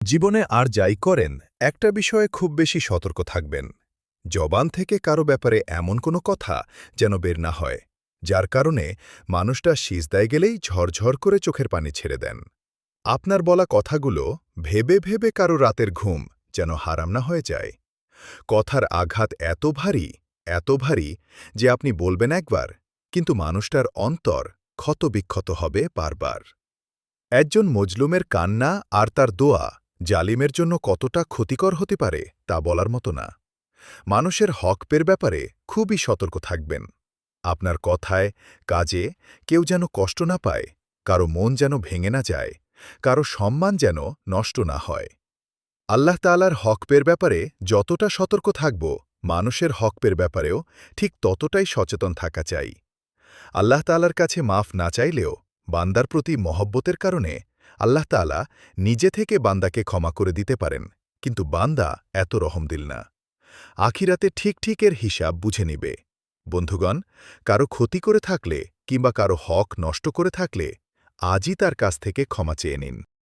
জীবনে আর যাই করেন, একটা বিষয়ে খুব বেশি সতর্ক থাকবেন। জবান থেকে কারো ব্যাপারে এমন কোনো কথা যেন বের না হয়, যার কারণে মানুষটা সিজদায় গেলেই ঝরঝর করে চোখের পানি ছেড়ে দেন। আপনার বলা কথাগুলো ভেবে ভেবে কারো রাতের ঘুম যেন হারাম না হয়ে যায়। কথার আঘাত এত ভারী যে আপনি বলবেন একবার, কিন্তু মানুষটার অন্তর ক্ষতবিক্ষত হবে বারবার। একজন মজলুমের কান্না আর তার দোয়া জালিমের জন্য কতটা ক্ষতিকর হতে পারে তা বলার মতো না। মানুষের হক-পের ব্যাপারে খুবই সতর্ক থাকবেন। আপনার কথায়, কাজে কেউ যেন কষ্ট না পায়, কারো মন যেন ভেঙে না যায়, কারো সম্মান যেন নষ্ট না হয়। আল্লাহ তাআলার হক-পের ব্যাপারে যতটা সতর্ক থাকব, মানুষের হক-পের ব্যাপারেও ঠিক ততটাই সচেতন থাকা চাই। আল্লাহ তাআলার কাছে মাফ না চাইলেও বান্দার প্রতি মহব্বতের কারণে আল্লাহ তাআলা নিজে থেকে বান্দাকে ক্ষমা করে দিতে পারেন, কিন্তু বান্দা এত রহমদিল না। আখিরাতে ঠিক হিসাব বুঝে নিবে। বন্ধুগণ, কারো ক্ষতি করে থাকলে কিংবা কারো হক নষ্ট করে থাকলে আজই তার কাছ থেকে ক্ষমা চেয়ে নিন।